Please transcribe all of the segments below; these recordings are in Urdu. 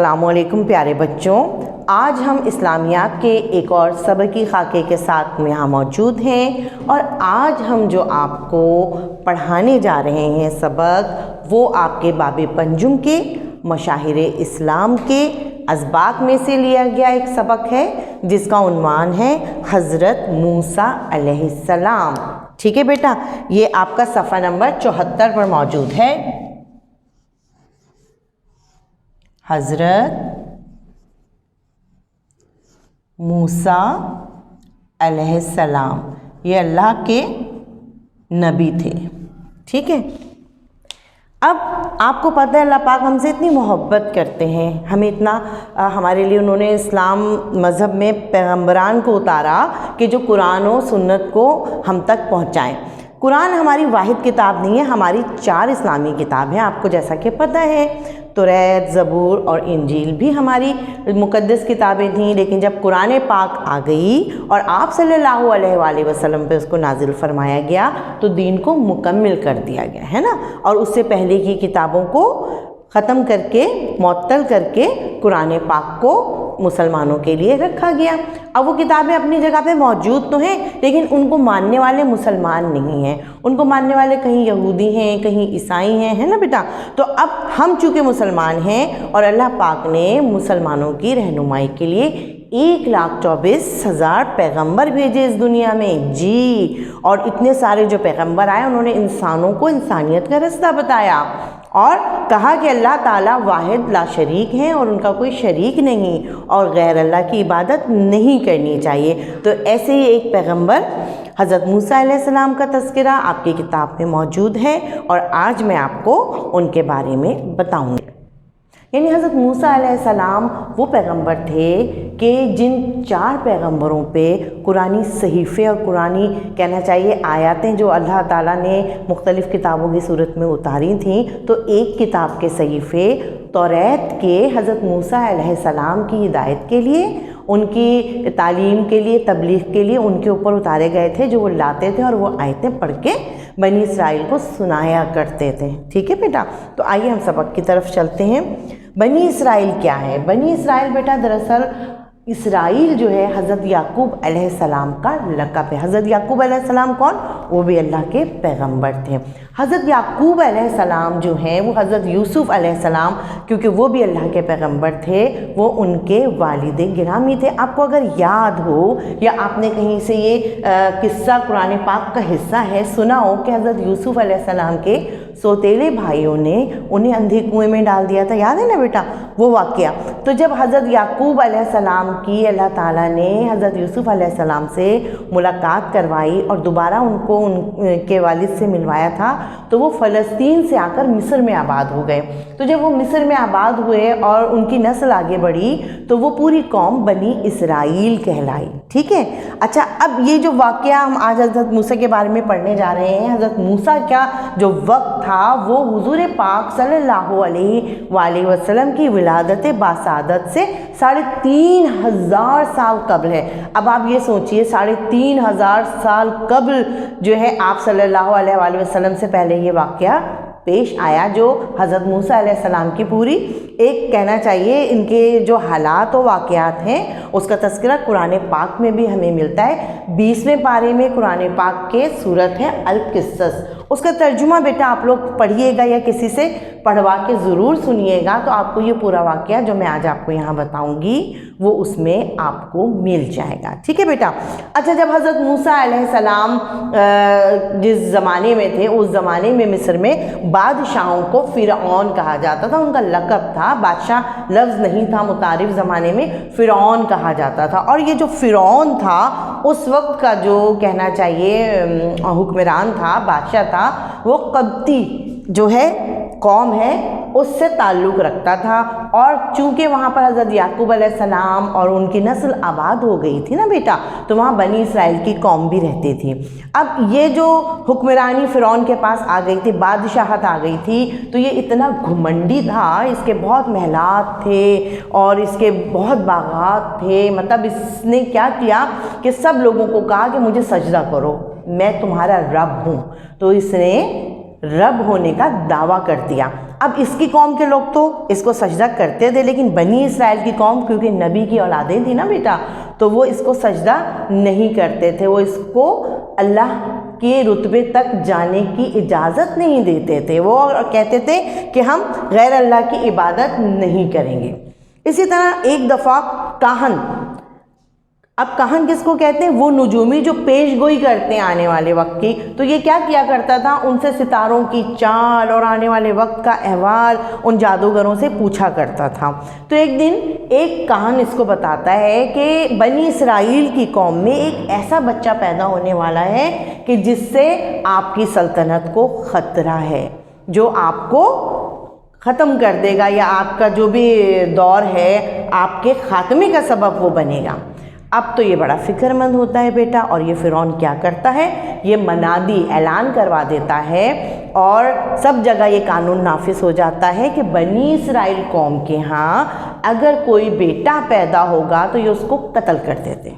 السلام علیکم پیارے بچوں، آج ہم اسلامیات کے ایک اور سبقی خاکے کے ساتھ یہاں موجود ہیں، اور آج ہم جو آپ کو پڑھانے جا رہے ہیں سبق، وہ آپ کے باب پنجم کے مشاہیر اسلام کے اسباق میں سے لیا گیا ایک سبق ہے، جس کا عنوان ہے حضرت موسیٰ علیہ السلام۔ ٹھیک ہے بیٹا، یہ آپ کا صفحہ نمبر 74 پر موجود ہے۔ حضرت موسیٰ علیہ السلام یہ اللہ کے نبی تھے۔ ٹھیک ہے، اب آپ کو پتہ ہے اللہ پاک ہم سے اتنی محبت کرتے ہیں، ہمیں اتنا ہمارے لیے انہوں نے اسلام مذہب میں پیغمبران کو اتارا کہ جو قرآن و سنت کو ہم تک پہنچائیں۔ قرآن ہماری واحد کتاب نہیں ہے، ہماری 4 اسلامی کتاب ہیں، آپ کو جیسا کہ پتہ ہے۔ توریت، زبور اور انجیل بھی ہماری مقدس کتابیں تھیں، لیکن جب قرآن پاک آ گئی اور آپ صلی اللہ علیہ وآلہ وسلم پہ اس کو نازل فرمایا گیا تو دین کو مکمل کر دیا گیا ہے نا، اور اس سے پہلے کی کتابوں کو ختم کر کے معطل کر کے قرآن پاک کو مسلمانوں کے لیے رکھا گیا۔ اب وہ کتابیں اپنی جگہ پہ موجود تو ہیں، لیکن ان کو ماننے والے مسلمان نہیں ہیں، ان کو ماننے والے کہیں یہودی ہیں، کہیں عیسائی ہیں، ہے نا بیٹا۔ تو اب ہم چونکہ مسلمان ہیں اور اللہ پاک نے مسلمانوں کی رہنمائی کے لیے 1,24,000 پیغمبر بھیجے اس دنیا میں، جی، اور اتنے سارے جو پیغمبر آئے انہوں نے انسانوں کو انسانیت کا رستہ بتایا اور کہا کہ اللہ تعالیٰ واحد لا شریک ہیں اور ان کا کوئی شریک نہیں، اور غیر اللہ کی عبادت نہیں کرنی چاہیے۔ تو ایسے ہی ایک پیغمبر حضرت موسیٰ علیہ السلام کا تذکرہ آپ کی کتاب میں موجود ہے، اور آج میں آپ کو ان کے بارے میں بتاؤں گی۔ یعنی حضرت موسیٰ علیہ السلام وہ پیغمبر تھے کہ جن 4 پیغمبروں پہ قرآنی صحیفے اور قرآنی کہنا چاہیے آیاتیں جو اللہ تعالیٰ نے مختلف کتابوں کی صورت میں اتاری تھیں، تو ایک کتاب کے صحیفے توریت کے حضرت موسیٰ علیہ السلام کی ہدایت کے لیے، ان کی تعلیم کے لیے، تبلیغ کے لیے ان کے اوپر اتارے گئے تھے، جو وہ لاتے تھے اور وہ آیتیں پڑھ کے بنی اسرائیل کو سنایا کرتے تھے۔ ٹھیک ہے بیٹا، تو آئیے ہم سبق کی طرف چلتے ہیں۔ بنی اسرائیل کیا ہے؟ بنی اسرائیل بیٹا دراصل اسرائیل جو ہے حضرت یعقوب علیہ السلام کا لقب ہے۔ حضرت یعقوب علیہ السلام کون؟ وہ بھی اللہ کے پیغمبر تھے۔ حضرت یعقوب علیہ السلام جو ہیں وہ حضرت یوسف علیہ السلام، کیونکہ وہ بھی اللہ کے پیغمبر تھے، وہ ان کے والد گرامی تھے۔ آپ کو اگر یاد ہو یا آپ نے کہیں سے یہ قصہ قرآن پاک کا حصہ ہے سنا ہو کہ حضرت یوسف علیہ السلام کے سوتیلے بھائیوں نے انہیں اندھے کنویں میں ڈال دیا تھا، یاد ہے نا بیٹا وہ واقعہ؟ تو جب حضرت یعقوب علیہ السلام کی اللہ تعالیٰ نے حضرت یوسف علیہ السلام سے ملاقات کروائی اور دوبارہ ان کو ان کے والد سے ملوایا تھا، تو وہ فلسطین سے آ کر مصر میں آباد ہو گئے۔ تو جب وہ مصر میں آباد ہوئے اور ان کی نسل آگے بڑھی تو وہ پوری قوم بنی اسرائیل کہلائی۔ ٹھیک ہے، اچھا، اب یہ جو واقعہ ہم آج حضرت موسیٰ کے بارے میں پڑھنے جا رہے ہیں، حضرت موسیٰ کا جو وقت تھا وہ حضور پاک صلی اللہ علیہ وآلہ وسلم کی ولادت باسعادت سے 3,500 سال قبل ہے۔ اب آپ یہ سوچئے 3,500 سال قبل جو ہے آپ صلی اللہ علیہ وآلہ وسلم سے پہلے یہ واقعہ پیش آیا، جو حضرت موسیٰ علیہ السلام کی پوری ایک کہنا چاہیے ان کے جو حالات و واقعات ہیں اس کا تذکرہ قرآن پاک میں بھی ہمیں ملتا ہے۔ 20ویں پارے میں قرآن پاک کے سورت ہے القصص، اس کا ترجمہ بیٹا آپ لوگ پڑھیے گا یا کسی سے پڑھوا کے ضرور سنیے گا، تو آپ کو یہ پورا واقعہ جو میں آج آپ کو یہاں بتاؤں گی وہ اس میں آپ کو مل جائے گا۔ ٹھیک ہے بیٹا، اچھا، جب حضرت موسیٰ علیہ السلام جس زمانے میں تھے اس زمانے میں مصر میں بادشاہوں کو فرعون کہا جاتا تھا، ان کا لقب تھا، بادشاہ لفظ نہیں تھا، متعارف زمانے میں فرعون کہا جاتا تھا۔ اور یہ جو فرعون تھا اس وقت کا جو کہنا چاہیے حکمران تھا، بادشاہ تھا، وہ قبطی جو ہے قوم ہے اس سے تعلق رکھتا تھا، اور چونکہ وہاں پر حضرت یعقوب علیہ السلام اور ان کی نسل آباد ہو گئی تھی نا بیٹا، تو وہاں بنی اسرائیل کی قوم بھی رہتی تھی۔ اب یہ جو حکمرانی فرعون کے پاس آ گئی تھی، بادشاہت آ گئی تھی، تو یہ اتنا گھمنڈی تھا، اس کے بہت محلات تھے اور اس کے بہت باغات تھے، مطلب اس نے کیا کیا کہ سب لوگوں کو کہا کہ مجھے سجدہ کرو، میں تمہارا رب ہوں۔ تو اس نے رب ہونے کا دعویٰ کر دیا۔ اب اس کی قوم کے لوگ تو اس کو سجدہ کرتے تھے، لیکن بنی اسرائیل کی قوم کیونکہ نبی کی اولادیں تھی نا بیٹا، تو وہ اس کو سجدہ نہیں کرتے تھے، وہ اس کو اللہ کے رتبے تک جانے کی اجازت نہیں دیتے تھے، وہ کہتے تھے کہ ہم غیر اللہ کی عبادت نہیں کریں گے۔ اسی طرح ایک دفعہ کاہن، اب کاہن کس کو کہتے ہیں؟ وہ نجومی جو پیش گوئی کرتے ہیں آنے والے وقت کی، تو یہ کیا کیا کرتا تھا؟ ان سے ستاروں کی چال اور آنے والے وقت کا احوال ان جادوگروں سے پوچھا کرتا تھا۔ تو ایک دن ایک کاہن اس کو بتاتا ہے کہ بنی اسرائیل کی قوم میں ایک ایسا بچہ پیدا ہونے والا ہے کہ جس سے آپ کی سلطنت کو خطرہ ہے، جو آپ کو ختم کر دے گا، یا آپ کا جو بھی دور ہے آپ کے خاتمے کا سبب وہ بنے گا۔ اب تو یہ بڑا فکر مند ہوتا ہے بیٹا، اور یہ فرعون کیا کرتا ہے؟ یہ منادی اعلان کروا دیتا ہے، اور سب جگہ یہ قانون نافذ ہو جاتا ہے کہ بنی اسرائیل قوم کے ہاں اگر کوئی بیٹا پیدا ہوگا تو یہ اس کو قتل کر دیتے،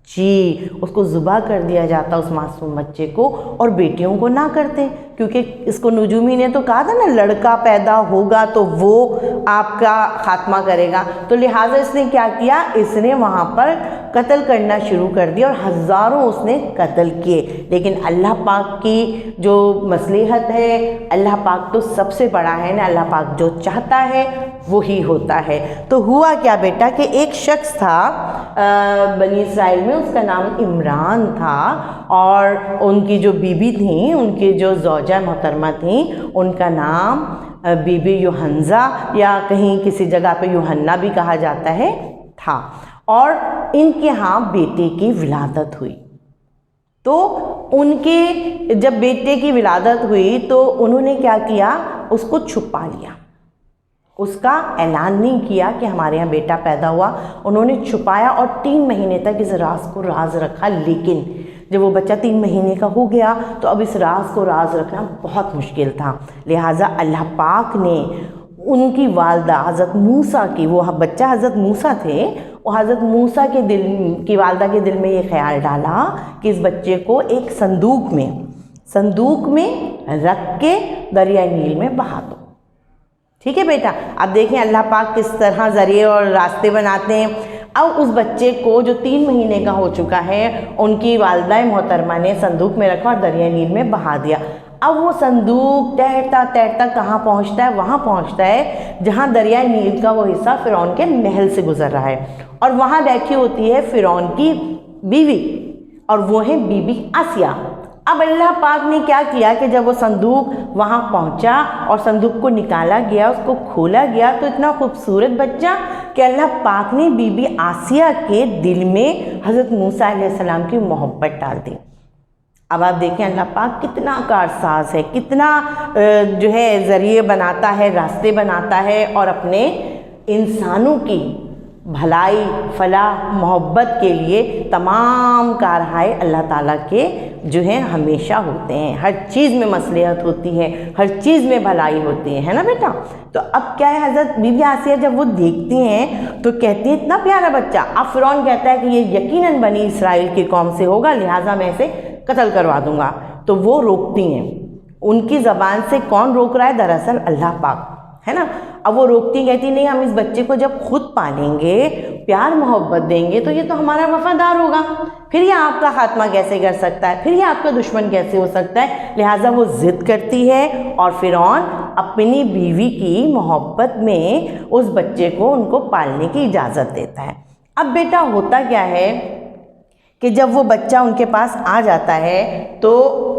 جی اس کو ذبح کر دیا جاتا اس معصوم بچے کو، اور بیٹیوں کو نہ کرتے، کیونکہ اس کو نجومی نے تو کہا تھا نا لڑکا پیدا ہوگا تو وہ آپ کا خاتمہ کرے گا، تو لہٰذا اس نے کیا کیا؟ اس نے وہاں پر قتل کرنا شروع کر دیا، اور ہزاروں اس نے قتل کیے۔ لیکن اللہ پاک کی جو مصلحت ہے، اللہ پاک تو سب سے بڑا ہے نا، اللہ پاک جو چاہتا ہے وہی ہوتا ہے۔ تو ہوا کیا بیٹا کہ ایک شخص تھا بنی اسرائیل میں، اس کا نام عمران تھا، اور ان کی جو بیوی تھیں، ان کی جو زوجہ محترمہ تھیں، ان کا نام بی بی یوحنزا، یا کہیں کسی جگہ پہ یوحنا بھی کہا جاتا ہے، تھا، اور ان کے ہاں بیٹے کی ولادت ہوئی۔ تو ان کے جب بیٹے کی ولادت ہوئی تو انہوں نے کیا کیا؟ اس کو چھپا لیا، اس کا اعلان نہیں کیا کہ ہمارے یہاں بیٹا پیدا ہوا، انہوں نے چھپایا اور 3 مہینے تک اس راز کو راز رکھا۔ لیکن جب وہ بچہ 3 مہینے کا ہو گیا تو اب اس راز کو راز رکھنا بہت مشکل تھا، لہٰذا اللہ پاک نے ان کی والدہ حضرت موسیٰ کی، وہ بچہ حضرت موسیٰ تھے، وہ حضرت موسیٰ کے دل کی والدہ کے دل میں یہ خیال ڈالا کہ اس بچے کو ایک صندوق میں رکھ کے دریائے نیل میں بہا دو۔ ٹھیک ہے بیٹا، اب دیکھیں اللہ پاک کس طرح ذریعے اور راستے بناتے ہیں۔ اب اس بچے کو جو 3 مہینے کا ہو چکا ہے، ان کی والدہ محترمہ نے صندوق میں رکھا اور دریائے نیل میں بہا دیا۔ اب وہ صندوق تیرتا تیرتا کہاں پہنچتا ہے؟ وہاں پہنچتا ہے جہاں دریائے نیل کا وہ حصہ فرعون کے محل سے گزر رہا ہے، اور وہاں بیٹھی ہوتی ہے فرعون کی بیوی، اور وہ ہے بی بی آسیہ۔ اب اللہ پاک نے کیا کیا کہ جب وہ صندوق وہاں پہنچا اور صندوق کو نکالا گیا، اس کو کھولا گیا، تو اتنا خوبصورت بچہ کہ اللہ پاک نے بی بی آسیہ کے دل میں حضرت موسیٰ علیہ السلام کی محبت ڈال دی۔ اب آپ دیکھیں اللہ پاک کتنا کارساز ہے، کتنا جو ہے ذریعے بناتا ہے، راستے بناتا ہے، اور اپنے انسانوں کی بھلائی، فلاح، محبت کے لیے تمام کارہائے اللہ تعالیٰ کے جو ہیں ہمیشہ ہوتے ہیں، ہر چیز میں مصلحت ہوتی ہے، ہر چیز میں بھلائی ہوتی ہے نا بیٹا۔ تو اب کیا ہے، حضرت بی بی آسیہ جب وہ دیکھتی ہیں تو کہتی ہیں اتنا پیارا بچہ، اب فرعون کہتا ہے کہ یہ یقیناً بنی اسرائیل کی قوم سے ہوگا، لہٰذا میں اسے قتل کروا دوں گا۔ تو وہ روکتی ہیں، ان کی زبان سے کون روک رہا ہے؟ دراصل اللہ پاک ہے نا۔ اب وہ روکتی کہتی نہیں، ہم اس بچے کو جب خود پالیں گے، پیار محبت دیں گے، تو یہ تو ہمارا وفادار ہوگا، پھر یہ آپ کا خاتمہ کیسے کر سکتا ہے، پھر یہ آپ کا دشمن کیسے ہو سکتا ہے؟ لہٰذا وہ ضد کرتی ہے، اور فرعون اپنی بیوی کی محبت میں اس بچے کو ان کو پالنے کی اجازت دیتا ہے۔ اب بیٹا ہوتا کیا ہے کہ جب وہ بچہ ان کے پاس آ جاتا ہے تو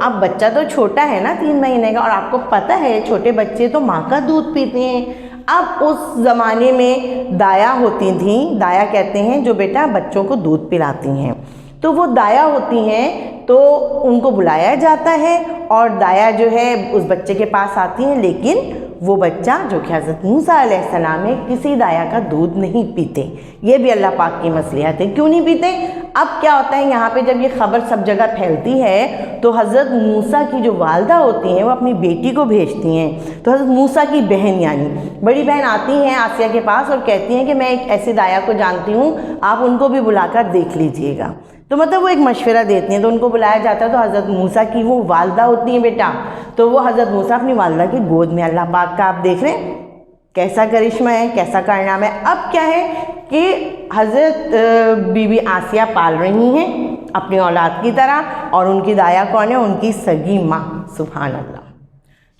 اب بچہ تو چھوٹا ہے نا 3 مہینے کا، اور آپ کو پتہ ہے چھوٹے بچے تو ماں کا دودھ پیتے ہیں۔ اب اس زمانے میں دایا ہوتی تھیں، دایا کہتے ہیں جو بیٹا بچوں کو دودھ پلاتی ہیں، تو وہ دایا ہوتی ہیں، تو ان کو بلایا جاتا ہے اور دایا جو ہے اس بچے کے پاس آتی ہیں، لیکن وہ بچہ جو کہ حضرت موسیٰ علیہ السلام ہے کسی دایا کا دودھ نہیں پیتے۔ یہ بھی اللہ پاک کی مصلحت ہے، کیوں نہیں پیتے؟ اب کیا ہوتا ہے یہاں پہ جب یہ خبر سب جگہ پھیلتی ہے تو حضرت موسیٰ کی جو والدہ ہوتی ہیں وہ اپنی بیٹی کو بھیجتی ہیں، تو حضرت موسیٰ کی بہن یعنی بڑی بہن آتی ہیں آسیہ کے پاس اور کہتی ہیں کہ میں ایک ایسے دایا کو جانتی ہوں، آپ ان کو بھی بلا کر دیکھ لیجئے گا۔ تو مطلب وہ ایک مشورہ دیتی ہیں، تو ان کو بلایا جاتا ہے، تو حضرت موسیٰ کی وہ والدہ ہوتی ہیں بیٹا، تو وہ حضرت موسیٰ اپنی والدہ کی گود میں، اللہ پاک کا آپ دیکھ رہے ہیں کیسا کرشمہ ہے، کیسا کارنامہ ہے۔ اب کیا ہے کہ حضرت بی بی آسیہ پال رہی ہیں اپنی اولاد کی طرح، اور ان کی دایا کون ہے؟ ان کی سگی ماں، سبحان اللہ۔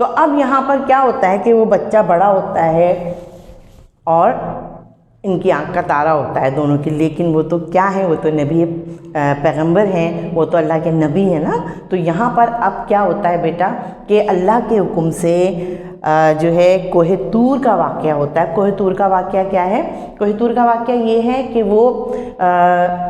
تو اب یہاں پر کیا ہوتا ہے کہ وہ بچہ بڑا ہوتا ہے اور ان کی آنکھ کا تارا ہوتا ہے دونوں کی، لیکن وہ تو کیا ہے، وہ تو نبی پیغمبر ہیں، وہ تو اللہ کے نبی ہیں نا۔ تو یہاں پر اب کیا ہوتا ہے بیٹا کہ اللہ کے حکم سے جو ہے کوہ طور کا واقعہ ہوتا ہے۔ کوہ طور کا واقعہ کیا ہے؟ کوہ طور کا واقعہ یہ ہے کہ وہ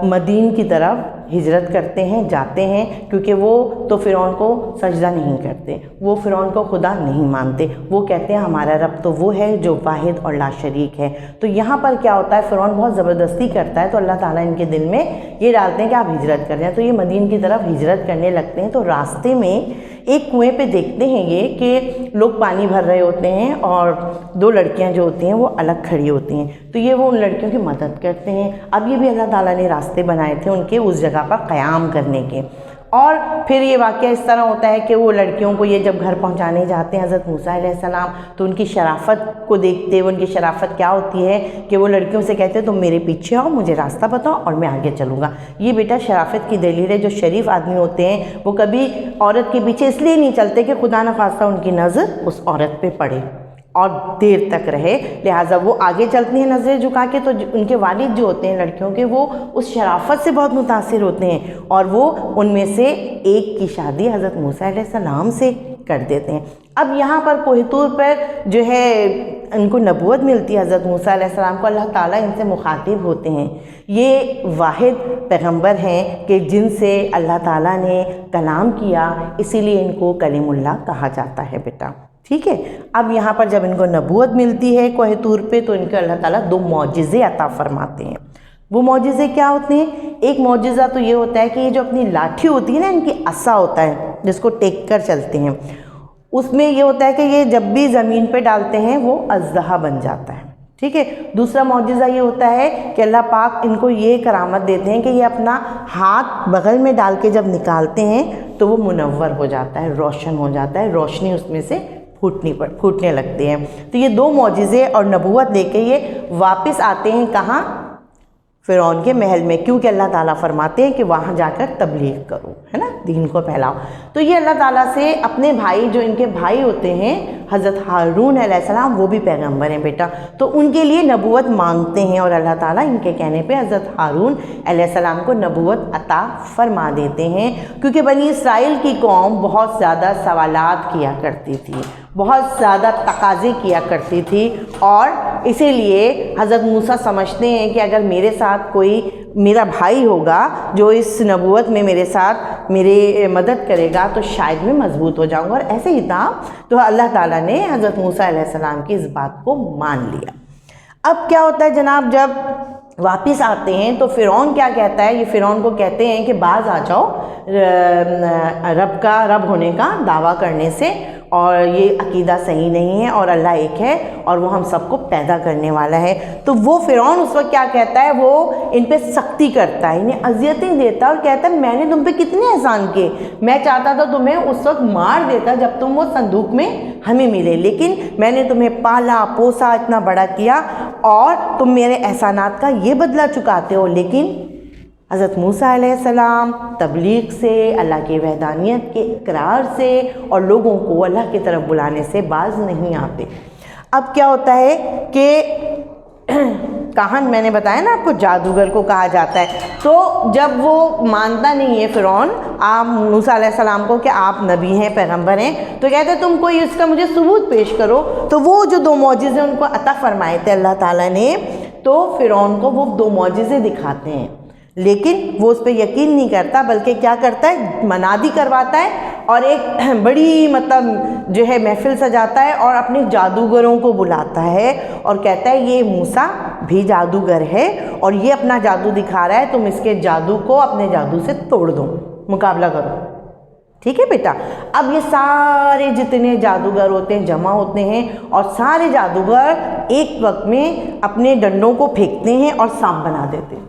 مدین کی طرف ہجرت کرتے ہیں، جاتے ہیں، کیونکہ وہ تو فرعون کو سجدہ نہیں کرتے، وہ فرعون کو خدا نہیں مانتے، وہ کہتے ہیں ہمارا رب تو وہ ہے جو واحد اور لا شریک ہے۔ تو یہاں پر کیا ہوتا ہے، فرعون بہت زبردستی کرتا ہے، تو اللہ تعالیٰ ان کے دل میں یہ ڈالتے ہیں کہ آپ ہجرت کر جائیں، تو یہ مدین کی طرف ہجرت کرنے لگتے ہیں۔ تو راستے میں ایک کنویں پہ دیکھتے ہیں یہ کہ لوگ پانی بھر رہے ہوتے ہیں اور دو لڑکیاں جو ہوتی ہیں وہ الگ کھڑی ہوتی ہیں، تو یہ وہ ان لڑکیوں کی مدد کرتے ہیں۔ اب یہ بھی اللہ تعالیٰ نے راستے بنائے تھے ان کے اس جگہ پر قیام کرنے کے۔ اور پھر یہ واقعہ اس طرح ہوتا ہے کہ وہ لڑکیوں کو یہ جب گھر پہنچانے جاتے ہیں حضرت موسیٰ علیہ السلام، تو ان کی شرافت کو دیکھتے ہوئے، ان کی شرافت کیا ہوتی ہے کہ وہ لڑکیوں سے کہتے ہیں تم میرے پیچھے آؤ، مجھے راستہ بتاؤ اور میں آگے چلوں گا۔ یہ بیٹا شرافت کی دلیل ہے۔ جو شریف آدمی ہوتے ہیں وہ کبھی عورت کے پیچھے اس لیے نہیں چلتے کہ خدا نخواستہ ان کی نظر اس عورت پہ پڑے اور دیر تک رہے، لہٰذا وہ آگے چلتی ہیں نظریں جھکا کے۔ تو ان کے والد جو ہوتے ہیں لڑکیوں کے، وہ اس شرافت سے بہت متاثر ہوتے ہیں اور وہ ان میں سے ایک کی شادی حضرت موسیٰ علیہ السلام سے کر دیتے ہیں۔ اب یہاں پر کوہ طور پر جو ہے ان کو نبوت ملتی ہے حضرت موسیٰ علیہ السلام کو، اللہ تعالیٰ ان سے مخاطب ہوتے ہیں۔ یہ واحد پیغمبر ہیں کہ جن سے اللہ تعالیٰ نے کلام کیا، اسی لیے ان کو کلیم اللہ کہا جاتا ہے بیٹا، ٹھیک ہے۔ اب یہاں پر جب ان کو نبوت ملتی ہے کوہ طور پہ، تو ان کو اللہ تعالیٰ دو معجزے عطا فرماتے ہیں۔ وہ معجزے کیا ہوتے ہیں؟ ایک معجزہ تو یہ ہوتا ہے کہ یہ جو اپنی لاٹھی ہوتی ہے نا، ان کی عصا ہوتا ہے جس کو ٹیک کر چلتے ہیں، اس میں یہ ہوتا ہے کہ یہ جب بھی زمین پہ ڈالتے ہیں وہ اژدہا بن جاتا ہے، ٹھیک ہے۔ دوسرا معجزہ یہ ہوتا ہے کہ اللہ پاک ان کو یہ کرامت دیتے ہیں کہ یہ اپنا ہاتھ بغل میں ڈال کے جب نکالتے ہیں تو وہ منور ہو جاتا ہے، روشن ہو جاتا ہے، روشنی اس میں سے پھوٹنے لگتے ہیں۔ تو یہ دو معجزے اور نبوت لے کے یہ واپس آتے ہیں کہاں؟ فرعون کے محل میں، کیونکہ اللہ تعالیٰ فرماتے ہیں کہ وہاں جا کر تبلیغ کرو، ہے نا، دین کو پھیلاؤ۔ تو یہ اللہ تعالیٰ سے اپنے بھائی، جو ان کے بھائی ہوتے ہیں حضرت ہارون علیہ السلام، وہ بھی پیغمبر ہیں بیٹا، تو ان کے لیے نبوت مانگتے ہیں اور اللہ تعالیٰ ان کے کہنے پہ حضرت ہارون علیہ السلام کو نبوت عطا فرما دیتے ہیں، کیونکہ بنی اسرائیل کی قوم بہت زیادہ سوالات کیا کرتی تھی، بہت زیادہ تقاضے کیا کرتی تھی، اور اسی لیے حضرت موسیٰ سمجھتے ہیں کہ اگر میرے ساتھ کوئی میرا بھائی ہوگا جو اس نبوت میں میرے ساتھ میری مدد کرے گا تو شاید میں مضبوط ہو جاؤں گا، اور ایسے ہی تھا۔ تو اللہ تعالیٰ نے حضرت موسیٰ علیہ السلام کی اس بات کو مان لیا۔ اب کیا ہوتا ہے جناب، جب واپس آتے ہیں تو فرعون کیا کہتا ہے؟ یہ فرعون کو کہتے ہیں کہ باز آ جاؤ رب ہونے کا دعویٰ کرنے سے، اور یہ عقیدہ صحیح نہیں ہے، اور اللہ ایک ہے اور وہ ہم سب کو پیدا کرنے والا ہے۔ تو وہ فرعون اس وقت کیا کہتا ہے؟ وہ ان پہ سختی کرتا ہے، انہیں اذیتیں دیتا ہے اور کہتا ہے میں نے تم پہ کتنے احسان کیے، میں چاہتا تھا تمہیں اس وقت مار دیتا جب تم وہ صندوق میں ہمیں ملے، لیکن میں نے تمہیں پالا پوسا، اتنا بڑا کیا، اور تم میرے احسانات کا یہ بدلہ چکاتے ہو۔ لیکن حضرت موسیٰ علیہ السلام تبلیغ سے، اللہ کی وحدانیت کے اقرار سے اور لوگوں کو اللہ کی طرف بلانے سے باز نہیں آتے۔ اب کیا ہوتا ہے کہ کہاں میں نے بتایا نا آپ کو، جادوگر کو کہا جاتا ہے۔ تو جب وہ مانتا نہیں ہے فرعون آپ موسیٰ علیہ السلام کو کہ آپ نبی ہیں، پیغمبر ہیں، تو کہتے ہیں تم کوئی اس کا مجھے ثبوت پیش کرو۔ تو وہ جو دو معجزے ان کو عطا فرمائے تھے اللہ تعالیٰ نے، تو فرعون کو وہ دو معجزے دکھاتے ہیں، لیکن وہ اس پہ یقین نہیں کرتا، بلکہ کیا کرتا ہے؟ منادی کرواتا ہے اور ایک بڑی جو ہے محفل سجاتا ہے اور اپنے جادوگروں کو بلاتا ہے اور کہتا ہے یہ موسیٰ بھی جادوگر ہے اور یہ اپنا جادو دکھا رہا ہے، تم اس کے جادو کو اپنے جادو سے توڑ دو، مقابلہ کرو، ٹھیک ہے بیٹا۔ اب یہ سارے جتنے جادوگر ہوتے ہیں جمع ہوتے ہیں اور سارے جادوگر ایک وقت میں اپنے ڈنڈوں کو پھینکتے ہیں اور سانپ بنا دیتے ہیں،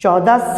14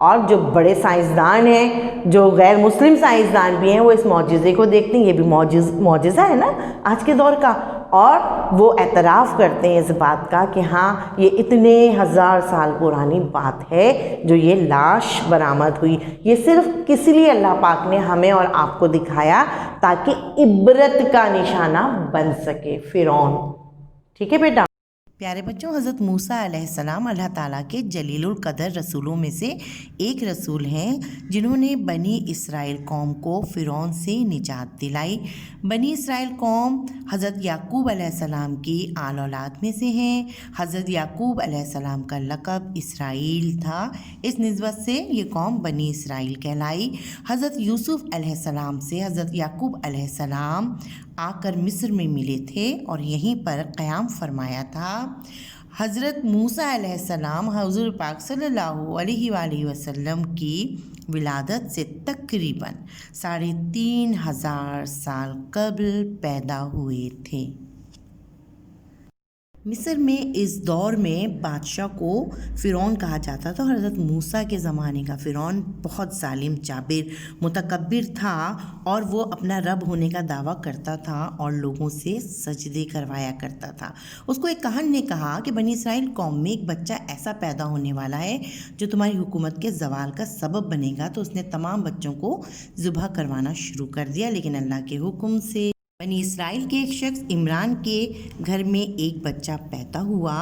اور جو بڑے سائنسدان ہیں، جو غیر مسلم سائنسدان بھی ہیں، وہ اس معجزے کو دیکھتے ہیں، یہ بھی معجزہ ہے نا آج کے دور کا، اور وہ اعتراف کرتے ہیں اس بات کا کہ ہاں یہ اتنے ہزار سال پرانی بات ہے جو یہ لاش برآمد ہوئی، یہ صرف کس لیے اللہ پاک نے ہمیں اور آپ کو دکھایا تاکہ عبرت کا نشانہ بن سکے فرعون۔ ٹھیک ہے بیٹا؟ پیارے بچوں، حضرت موسیٰ علیہ السلام اللہ تعالیٰ کے جلیل القدر رسولوں میں سے ایک رسول ہیں جنہوں نے بنی اسرائیل قوم کو فرعون سے نجات دلائی۔ بنی اسرائیل قوم حضرت یعقوب علیہ السلام کی آل اولاد میں سے ہیں۔ حضرت یعقوب علیہ السلام کا لقب اسرائیل تھا، اس نسبت سے یہ قوم بنی اسرائیل کہلائی۔ حضرت یوسف علیہ السلام سے حضرت یعقوب علیہ السلام آ کر مصر میں ملے تھے اور یہیں پر قیام فرمایا تھا۔ حضرت موسیٰ علیہ السلام حضور پاک صلی اللہ علیہ وآلہ وسلم کی ولادت سے تقریباً 3500 سال قبل پیدا ہوئے تھے۔ مصر میں اس دور میں بادشاہ کو فرعون کہا جاتا تھا، اور حضرت موسیٰ کے زمانے کا فرعون بہت ظالم، جابر، متکبر تھا، اور وہ اپنا رب ہونے کا دعویٰ کرتا تھا اور لوگوں سے سجدے کروایا کرتا تھا۔ اس کو ایک کاہن نے کہا کہ بنی اسرائیل قوم میں ایک بچہ ایسا پیدا ہونے والا ہے جو تمہاری حکومت کے زوال کا سبب بنے گا، تو اس نے تمام بچوں کو ذبح کروانا شروع کر دیا، لیکن اللہ کے حکم سے بنی اسرائیل کے ایک شخص عمران کے گھر میں ایک بچہ پیدا ہوا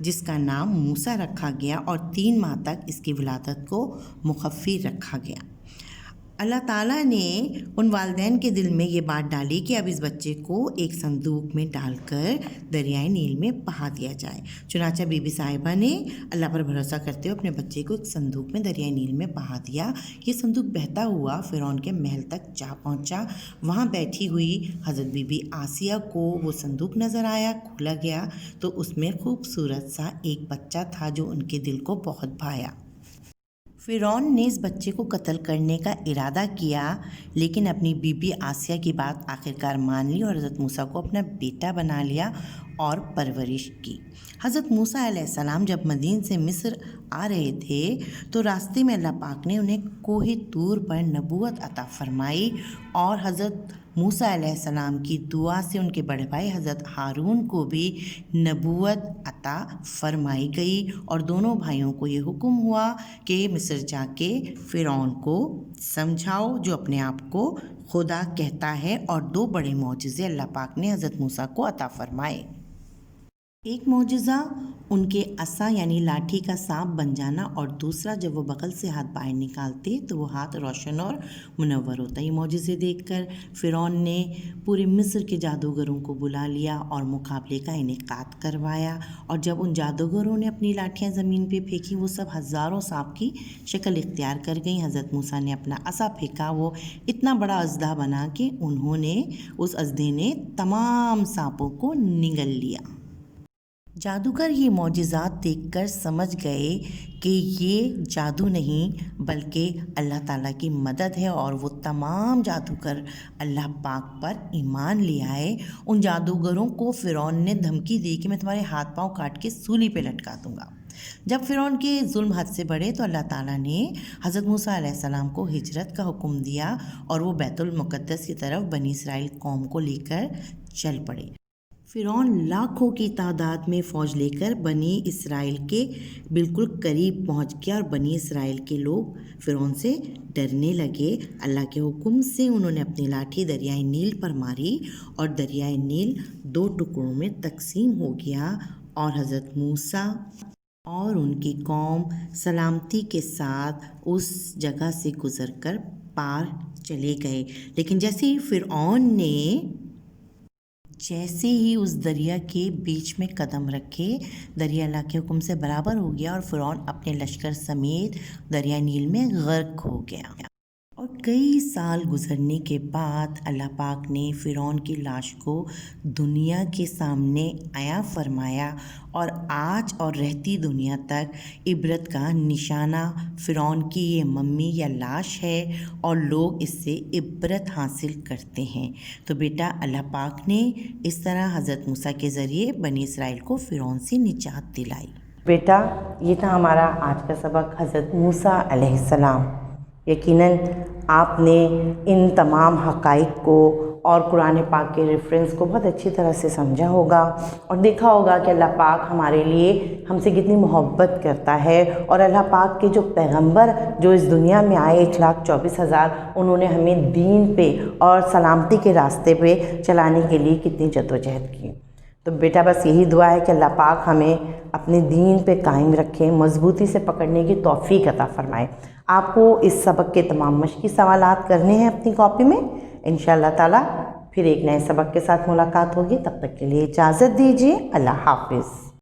جس کا نام موسیٰ رکھا گیا، اور 3 ماہ تک اس کی ولادت کو مخفی رکھا گیا۔ اللہ تعالیٰ نے ان والدین کے دل میں یہ بات ڈالی کہ اب اس بچے کو ایک صندوق میں ڈال کر دریائے نیل میں بہا دیا جائے۔ چنانچہ بی بی صاحبہ نے اللہ پر بھروسہ کرتے ہوئے اپنے بچے کو ایک صندوق میں دریائے نیل میں بہا دیا۔ یہ صندوق بہتا ہوا فرعون کے محل تک جا پہنچا۔ وہاں بیٹھی ہوئی حضرت بی بی آسیہ کو وہ صندوق نظر آیا، کھولا گیا تو اس میں خوبصورت سا ایک بچہ تھا جو ان کے دل کو بہت بھایا۔ فرعون نے اس بچے کو قتل کرنے کا ارادہ کیا، لیکن اپنی بی بی آسیہ کی بات آخرکار مان لی اور حضرت موسیٰ کو اپنا بیٹا بنا لیا اور پرورش کی۔ حضرت موسیٰ علیہ السلام جب مدین سے مصر آ رہے تھے تو راستے میں اللہ پاک نے انہیں کوہ طور پر نبوت عطا فرمائی، اور حضرت موسیٰ علیہ السلام کی دعا سے ان کے بڑے بھائی حضرت ہارون کو بھی نبوت عطا فرمائی گئی، اور دونوں بھائیوں کو یہ حکم ہوا کہ مصر جا کے فرعون کو سمجھاؤ جو اپنے آپ کو خدا کہتا ہے، اور 2 بڑے معجزے اللہ پاک نے حضرت موسیٰ کو عطا فرمائے۔ ایک معجزہ ان کے عصا یعنی لاٹھی کا سانپ بن جانا، اور دوسرا جب وہ بغل سے ہاتھ باہر نکالتے تو وہ ہاتھ روشن اور منور ہوتا۔ یہ معجزے دیکھ کر فرعون نے پورے مصر کے جادوگروں کو بلا لیا اور مقابلے کا انعقاد کروایا، اور جب ان جادوگروں نے اپنی لاٹھیاں زمین پہ پھینکی وہ سب ہزاروں سانپ کی شکل اختیار کر گئیں۔ حضرت موسیٰ نے اپنا عصا پھینکا، وہ اتنا بڑا اژدہا بنا کہ اس اژدہے نے تمام سانپوں کو نگل لیا۔ جادوگر یہ معجزات دیکھ کر سمجھ گئے کہ یہ جادو نہیں بلکہ اللہ تعالیٰ کی مدد ہے، اور وہ تمام جادوگر اللہ پاک پر ایمان لے آئے۔ ان جادوگروں کو فرعون نے دھمکی دی کہ میں تمہارے ہاتھ پاؤں کاٹ کے سولی پہ لٹکا دوں گا۔ جب فرعون کے ظلم حد سے بڑھے تو اللہ تعالیٰ نے حضرت موسیٰ علیہ السلام کو ہجرت کا حکم دیا، اور وہ بیت المقدس کی طرف بنی اسرائیل قوم کو لے کر چل پڑے۔ فرعون لاکھوں کی تعداد میں فوج لے کر بنی اسرائیل کے بالکل قریب پہنچ گیا، اور بنی اسرائیل کے لوگ فرعون سے ڈرنے لگے۔ اللہ کے حکم سے انہوں نے اپنی لاٹھی دریائے نیل پر ماری، اور دریائے نیل 2 ٹکڑوں میں تقسیم ہو گیا، اور حضرت موسیٰ اور ان کی قوم سلامتی کے ساتھ اس جگہ سے گزر کر پار چلے گئے۔ لیکن جیسے ہی اس دریا کے بیچ میں قدم رکھے، دریا اللہ کے حکم سے برابر ہو گیا، اور فرعون اپنے لشکر سمیت دریا نیل میں غرق ہو گیا۔ اور کئی سال گزرنے کے بعد اللہ پاک نے فرعون کی لاش کو دنیا کے سامنے عیاں فرمایا، اور آج اور رہتی دنیا تک عبرت کا نشانہ فرعون کی یہ ممی یا لاش ہے، اور لوگ اس سے عبرت حاصل کرتے ہیں۔ تو بیٹا اللہ پاک نے اس طرح حضرت موسیٰ کے ذریعے بنی اسرائیل کو فرعون سے نجات دلائی۔ بیٹا یہ تھا ہمارا آج کا سبق حضرت موسیٰ علیہ السلام۔ یقیناً آپ نے ان تمام حقائق کو اور قرآن پاک کے ریفرنس کو بہت اچھی طرح سے سمجھا ہوگا اور دیکھا ہوگا کہ اللہ پاک ہمارے لیے ہم سے کتنی محبت کرتا ہے، اور اللہ پاک کے جو پیغمبر جو اس دنیا میں آئے 1,24,000 انہوں نے ہمیں دین پہ اور سلامتی کے راستے پہ چلانے کے لیے کتنی جدوجہد کی۔ تو بیٹا بس یہی دعا ہے کہ اللہ پاک ہمیں اپنے دین پہ قائم رکھیں، مضبوطی سے پکڑنے کی توفیق عطا فرمائے۔ آپ کو اس سبق کے تمام مشقی سوالات کرنے ہیں اپنی کاپی میں۔ انشاءاللہ تعالی پھر ایک نئے سبق کے ساتھ ملاقات ہوگی، تب تک کے لیے اجازت دیجیے۔ اللہ حافظ۔